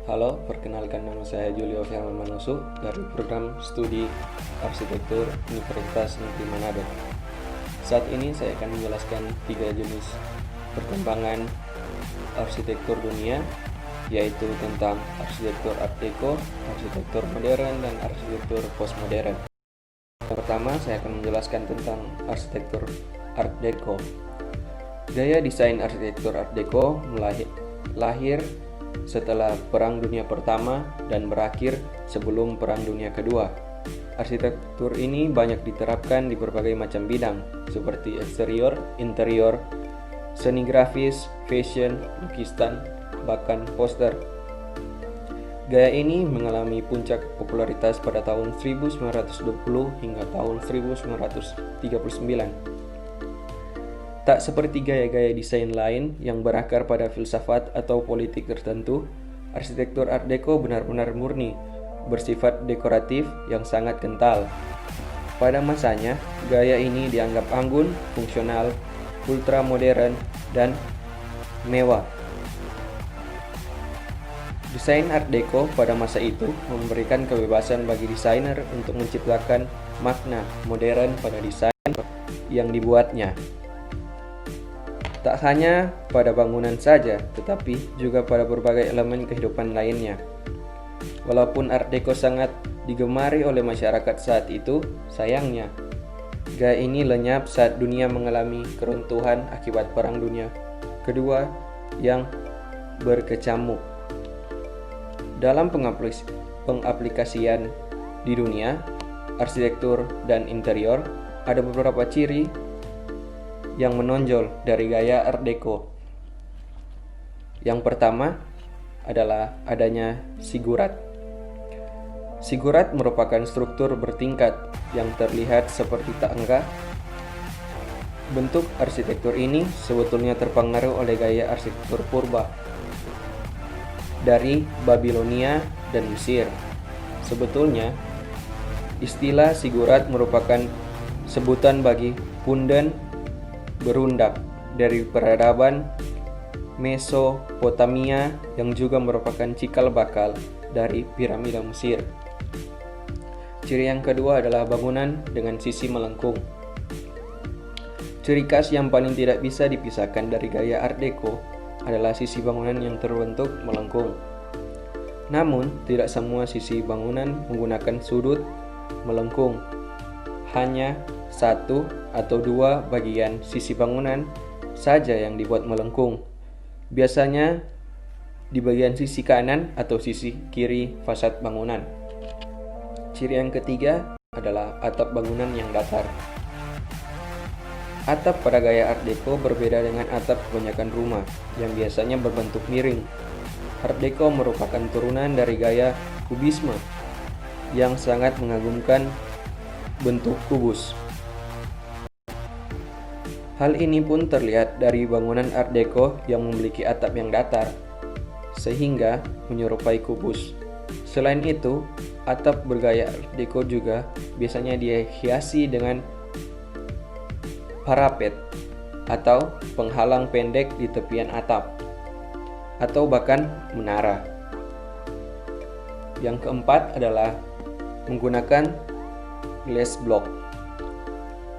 Halo, perkenalkan nama saya Julio Firman Manusu dari program studi arsitektur Universitas Negeri Manado. Saat ini saya akan menjelaskan 3 jenis perkembangan arsitektur dunia, yaitu tentang arsitektur Art Deco, arsitektur modern, dan arsitektur postmodern. Pertama, saya akan menjelaskan tentang arsitektur Art Deco. Gaya desain arsitektur Art Deco lahir setelah Perang Dunia Pertama dan berakhir sebelum Perang Dunia Kedua. Arsitektur ini banyak diterapkan di berbagai macam bidang, seperti eksterior, interior, seni grafis, fashion, lukisan, bahkan poster. Gaya ini mengalami puncak popularitas pada tahun 1920 hingga tahun 1939. Tak seperti gaya-gaya desain lain yang berakar pada filsafat atau politik tertentu, arsitektur Art Deco benar-benar murni, bersifat dekoratif yang sangat kental. Pada masanya, gaya ini dianggap anggun, fungsional, ultra modern, dan mewah. Desain Art Deco pada masa itu memberikan kebebasan bagi desainer untuk menciptakan makna modern pada desain yang dibuatnya. Tak hanya pada bangunan saja, tetapi juga pada berbagai elemen kehidupan lainnya. Walaupun Art Deco sangat digemari oleh masyarakat saat itu, sayangnya, gaya ini lenyap saat dunia mengalami keruntuhan akibat Perang Dunia Kedua yang berkecamuk. Dalam pengaplikasian di dunia, arsitektur dan interior, ada beberapa ciri yang menonjol dari gaya Art Deco. Yang pertama adalah adanya zigurat. Zigurat merupakan struktur bertingkat yang terlihat seperti tangga. Bentuk arsitektur ini sebetulnya terpengaruh oleh gaya arsitektur purba dari Babilonia dan Mesir. Sebetulnya, istilah zigurat merupakan sebutan bagi punden berundak dari peradaban Mesopotamia yang juga merupakan cikal bakal dari piramida Mesir. Ciri yang kedua adalah bangunan dengan sisi melengkung. Ciri khas yang paling tidak bisa dipisahkan dari gaya Art Deco adalah sisi bangunan yang terbentuk melengkung. Namun, tidak semua sisi bangunan menggunakan sudut melengkung. Hanya satu atau dua bagian sisi bangunan saja yang dibuat melengkung. Biasanya di bagian sisi kanan atau sisi kiri fasad bangunan. Ciri yang ketiga adalah atap bangunan yang datar. Atap pada gaya Art Deco berbeda dengan atap kebanyakan rumah yang biasanya berbentuk miring. Art Deco merupakan turunan dari gaya kubisme yang sangat mengagumkan bentuk kubus. Hal ini pun terlihat dari bangunan Art Deco yang memiliki atap yang datar, sehingga menyerupai kubus. Selain itu, atap bergaya Art Deco juga biasanya dihiasi dengan parapet atau penghalang pendek di tepian atap, atau bahkan menara. Yang keempat adalah menggunakan glass block.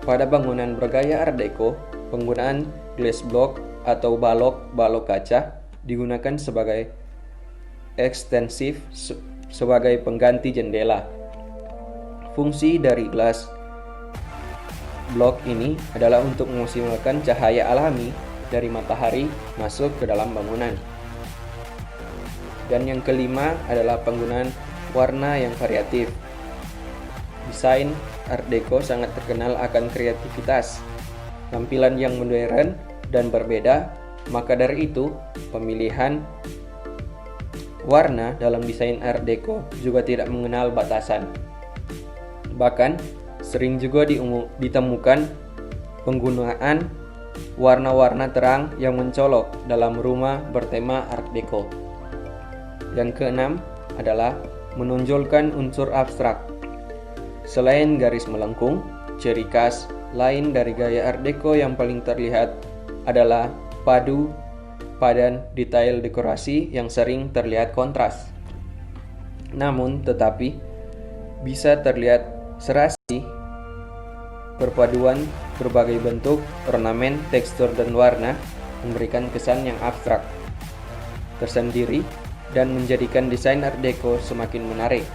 Pada bangunan bergaya Art Deco, penggunaan glass block atau balok kaca digunakan sebagai ekstensif sebagai pengganti jendela. Fungsi dari glass block ini adalah untuk memaksimalkan cahaya alami dari matahari masuk ke dalam bangunan. Dan yang kelima adalah penggunaan warna yang variatif. Desain Art Deco sangat terkenal akan kreativitas, tampilan yang modern dan berbeda, maka dari itu pemilihan warna dalam desain Art Deco juga tidak mengenal batasan. Bahkan sering juga ditemukan penggunaan warna-warna terang yang mencolok dalam rumah bertema Art Deco. Yang keenam adalah menonjolkan unsur abstrak. Selain garis melengkung, ciri khas lain dari gaya Art Deco yang paling terlihat adalah padan detail dekorasi yang sering terlihat kontras. Namun tetapi bisa terlihat serasi perpaduan berbagai bentuk, ornamen, tekstur, dan warna memberikan kesan yang abstrak tersendiri dan menjadikan desain Art Deco semakin menarik.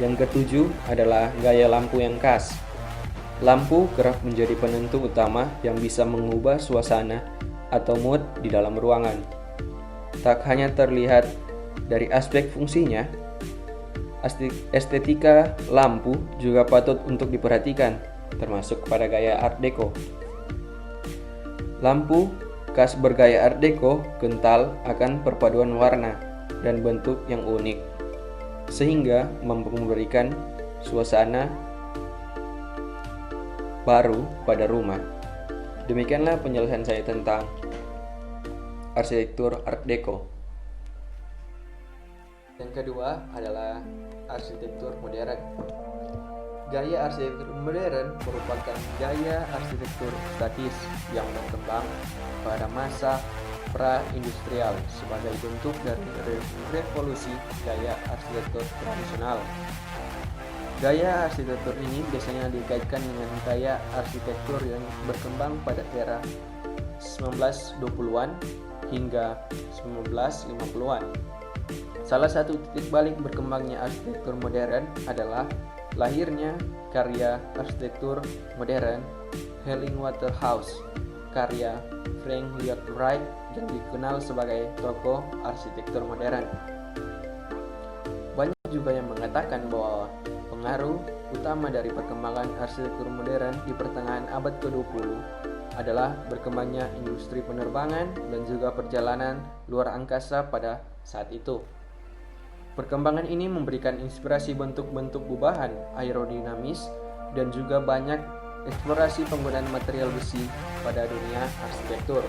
Yang ketujuh adalah gaya lampu yang khas. Lampu kerap menjadi penentu utama yang bisa mengubah suasana atau mood di dalam ruangan. Tak hanya terlihat dari aspek fungsinya, estetika lampu juga patut untuk diperhatikan, termasuk pada gaya Art Deco. Lampu khas bergaya Art Deco kental akan perpaduan warna dan bentuk yang unik, sehingga mampu memberikan suasana baru pada rumah. Demikianlah penjelasan saya tentang arsitektur Art Deco. Yang kedua adalah arsitektur modern. Gaya arsitektur modern merupakan gaya arsitektur statis yang berkembang pada masa pra-industrial sebagai bentuk dari revolusi gaya arsitektur tradisional. Gaya arsitektur ini biasanya dikaitkan dengan gaya arsitektur yang berkembang pada era 1920-an hingga 1950-an. Salah satu titik balik berkembangnya arsitektur modern adalah lahirnya karya arsitektur modern Hellingwater House, karya Frank Lloyd Wright yang dikenal sebagai tokoh arsitektur modern. Banyak juga yang mengatakan bahwa pengaruh utama dari perkembangan arsitektur modern di pertengahan abad ke-20 adalah berkembangnya industri penerbangan dan juga perjalanan luar angkasa pada saat itu. Perkembangan ini memberikan inspirasi bentuk-bentuk gubahan aerodinamis dan juga banyak eksplorasi penggunaan material besi pada dunia arsitektur.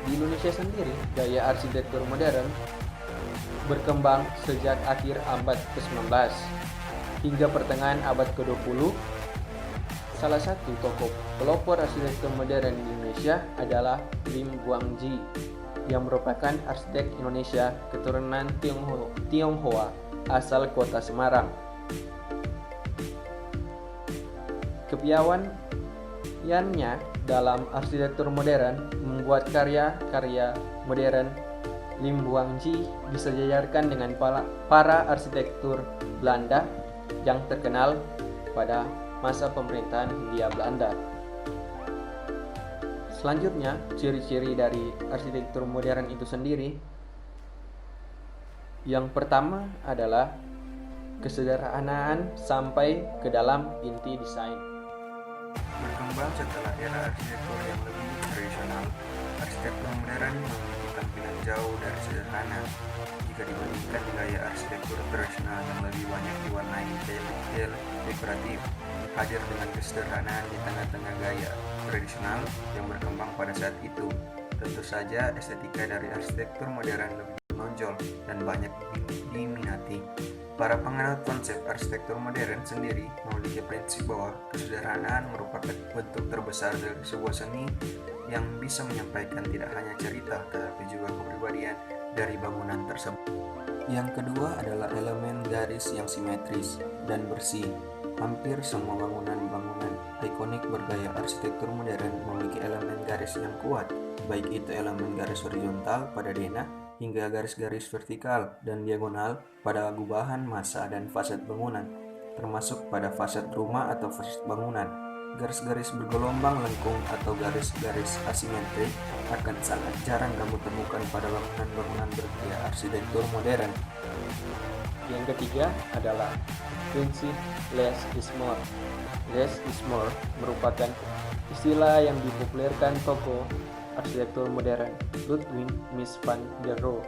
Di Indonesia sendiri, gaya arsitektur modern berkembang sejak akhir abad ke-19 hingga pertengahan abad ke-20. Salah satu tokoh pelopor arsitektur modern di Indonesia adalah Lim Guangji, yang merupakan arsitek Indonesia keturunan Tionghoa asal kota Semarang. Kepiawaiannya dalam arsitektur modern membuat karya-karya modern Lim Guangji disejajarkan dengan para arsitektur Belanda yang terkenal pada masa pemerintahan Hindia Belanda. Selanjutnya, ciri-ciri dari arsitektur modern itu sendiri. Yang pertama adalah kesederhanaan sampai ke dalam inti desain. Berkembang setelah era arsitektur yang lebih tradisional, arsitektur modern memiliki tampilan jauh dari sederhana jika dibandingkan gaya arsitektur tradisional yang lebih banyak diwarnai detail dekoratif. Hadir dengan kesederhanaan di tengah-tengah gaya tradisional yang berkembang pada saat itu. Tentu saja estetika dari arsitektur modern lebih menonjol dan banyak diminati. Para penganut konsep arsitektur modern sendiri memiliki prinsip bahwa kesederhanaan merupakan bentuk terbesar dari sebuah seni yang bisa menyampaikan tidak hanya cerita tetapi juga kepribadian dari bangunan tersebut. Yang kedua adalah elemen garis yang simetris dan bersih. Hampir semua bangunan-bangunan ikonik bergaya arsitektur modern memiliki elemen garis yang kuat, baik itu elemen garis horizontal pada denah hingga garis-garis vertikal dan diagonal pada gubahan massa dan fasad bangunan, termasuk pada fasad rumah atau fasad bangunan. Garis-garis bergelombang lengkung atau garis-garis asimetrik akan sangat jarang kamu temukan pada bangunan-bangunan bergaya arsitektur modern. Yang ketiga adalah prinsip less is more. Less is more merupakan istilah yang dipopulerkan tokoh arsitektur modern Ludwig Mies van der Rohe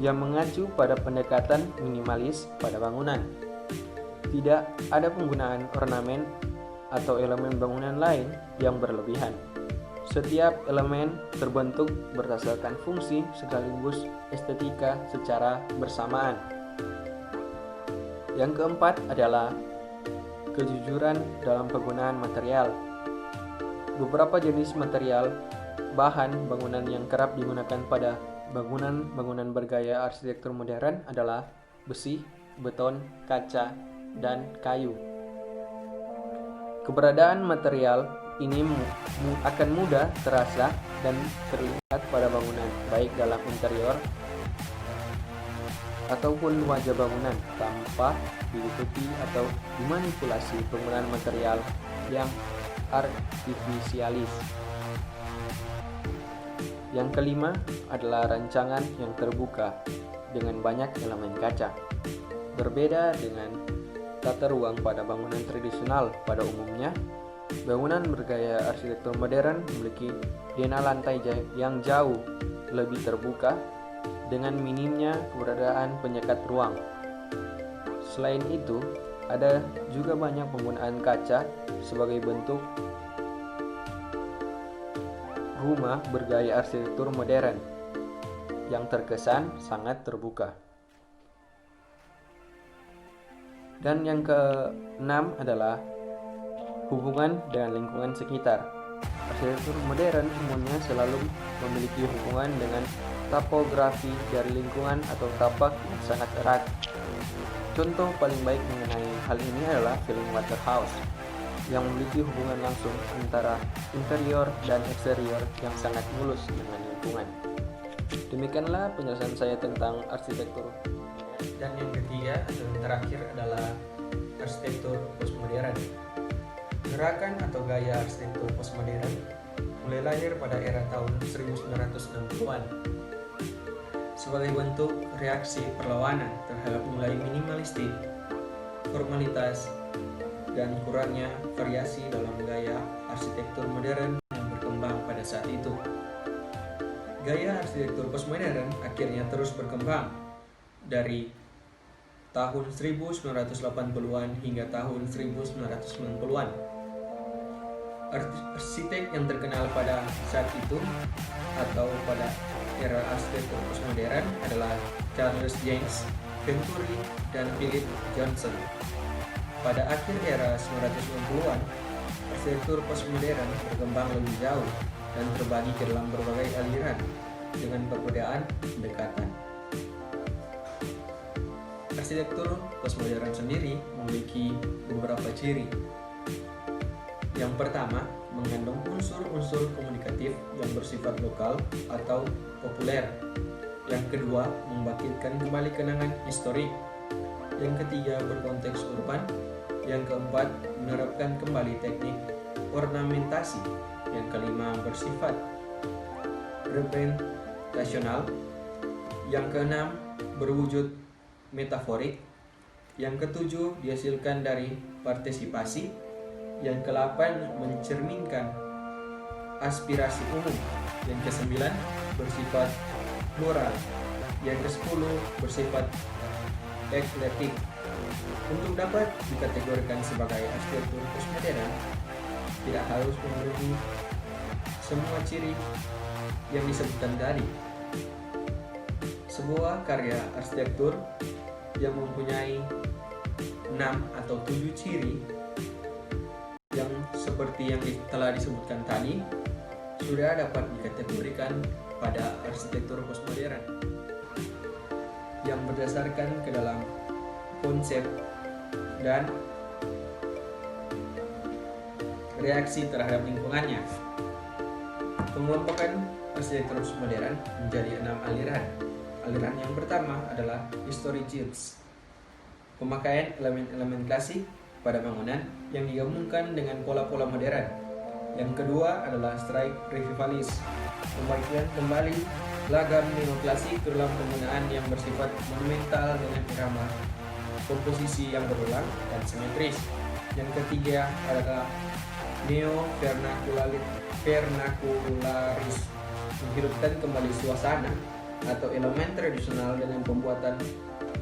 yang mengacu pada pendekatan minimalis pada bangunan. Tidak ada penggunaan ornamen atau elemen bangunan lain yang berlebihan. Setiap elemen terbentuk berdasarkan fungsi sekaligus estetika secara bersamaan. Yang keempat adalah kejujuran dalam penggunaan material. Beberapa jenis material bahan bangunan yang kerap digunakan pada Bangunan-bangunan bergaya arsitektur modern adalah besi, beton, kaca, dan kayu. Keberadaan material ini akan mudah terasa dan terlihat pada bangunan, baik dalam interior ataupun wajah bangunan, tanpa ditutupi atau dimanipulasi penggunaan material yang artifisialis. Yang kelima adalah rancangan yang terbuka dengan banyak elemen kaca. Berbeda dengan tata ruang pada bangunan tradisional pada umumnya, bangunan bergaya arsitektur modern memiliki dena lantai yang jauh lebih terbuka dengan minimnya keberadaan penyekat ruang. Selain itu, ada juga banyak penggunaan kaca sebagai bentuk rumah bergaya arsitektur modern yang terkesan sangat terbuka. Dan yang keenam adalah hubungan dengan lingkungan sekitar. Arsitektur modern umumnya selalu memiliki hubungan dengan topografi dari lingkungan atau tapak yang sangat erat. Contoh paling baik mengenai hal ini adalah Feeling Waterhouse, yang memiliki hubungan langsung antara interior dan eksterior yang sangat mulus dengan lingkungan. Demikianlah penjelasan saya tentang arsitektur. Dan yang ketiga atau yang terakhir adalah arsitektur postmodern. Gerakan atau gaya arsitektur postmodern mulai lahir pada era tahun 1960-an sebagai bentuk reaksi perlawanan terhadap nilai minimalistik, formalitas, dan kurangnya variasi dalam gaya arsitektur modern yang berkembang pada saat itu. Gaya arsitektur postmodern akhirnya terus berkembang dari tahun 1980-an hingga tahun 1990-an. Arsitek yang terkenal pada saat itu atau pada era arsitektur postmodern adalah Charles James, Venturi, dan Philip Johnson. Pada akhir era 1990-an, arsitektur postmodern berkembang lebih jauh dan terbagi ke dalam berbagai aliran dengan perbedaan pendekatan. Arsitektur postmodern sendiri memiliki beberapa ciri. Yang pertama, mengandung unsur-unsur komunikatif yang bersifat lokal atau populer. Yang kedua, membangkitkan kembali kenangan historik. Yang ketiga, berkonteks urban. Yang keempat, menerapkan kembali teknik ornamentasi. Yang kelima, bersifat representasional. Yang keenam, berwujud metaforik. Yang ketujuh, dihasilkan dari partisipasi. Yang ke-8, mencerminkan aspirasi umum. Yang ke-9, bersifat plural. Yang ke-10, bersifat eklektik. Untuk dapat dikategorikan sebagai arsitektur postmodern, tidak harus memenuhi semua ciri yang disebutkan tadi. Sebuah karya arsitektur yang mempunyai 6 atau 7 ciri yang seperti yang telah disebutkan tadi sudah dapat dikategorikan pada arsitektur postmodern yang berdasarkan ke dalam konsep dan reaksi terhadap lingkungannya. Pengelompokan arsitektur postmodern menjadi 6 aliran. Aliran yang pertama adalah historicism, pemakaian elemen-elemen klasik pada bangunan yang digabungkan dengan pola-pola modern. Yang kedua adalah strike revivalist, pembangkitan kembali lagam neoklasik ke dalam penggunaan yang bersifat monumental dengan irama komposisi yang berulang dan simetris. Yang ketiga adalah neo-vernakularis, menghidupkan kembali suasana atau elemen tradisional dengan pembuatan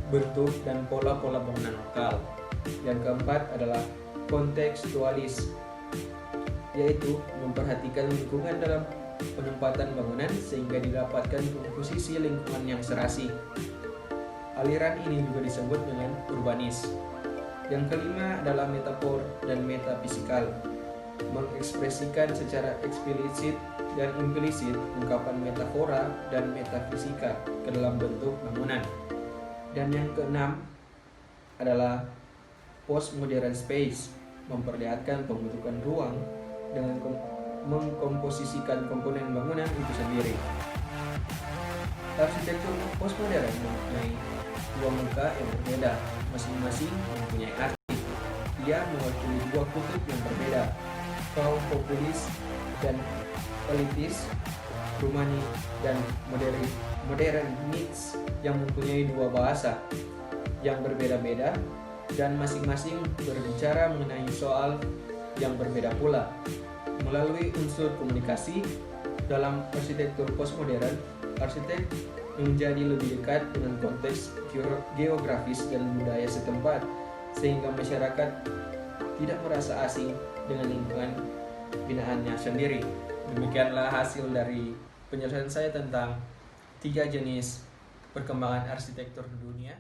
bentuk dan pola-pola bangunan lokal. Yang keempat adalah kontekstualis, yaitu memperhatikan lingkungan dalam penempatan bangunan sehingga didapatkan komposisi lingkungan yang serasi. Aliran ini juga disebut dengan urbanis. Yang kelima adalah metafor dan metafisikal, mengekspresikan secara eksplisit dan implisit ungkapan metafora dan metafisika ke dalam bentuk bangunan. Dan yang keenam adalah postmodern space, memperlihatkan pembentukan ruang dengan mengkomposisikan komponen bangunan itu sendiri. Arsitektur postmodern mempunyai dua muka yang berbeda, masing-masing mempunyai arti. Ia mewakili dua kutub yang berbeda, kaum populis dan elitis, Rumani dan modern mix, yang mempunyai dua bahasa yang berbeda-beda dan masing-masing berbicara mengenai soal yang berbeda pula. Melalui unsur komunikasi dalam arsitektur postmodern, arsitek menjadi lebih dekat dengan konteks geografis dan budaya setempat, sehingga masyarakat tidak merasa asing dengan lingkungan binaannya sendiri. Demikianlah hasil dari penjelasan saya tentang 3 jenis perkembangan arsitektur dunia.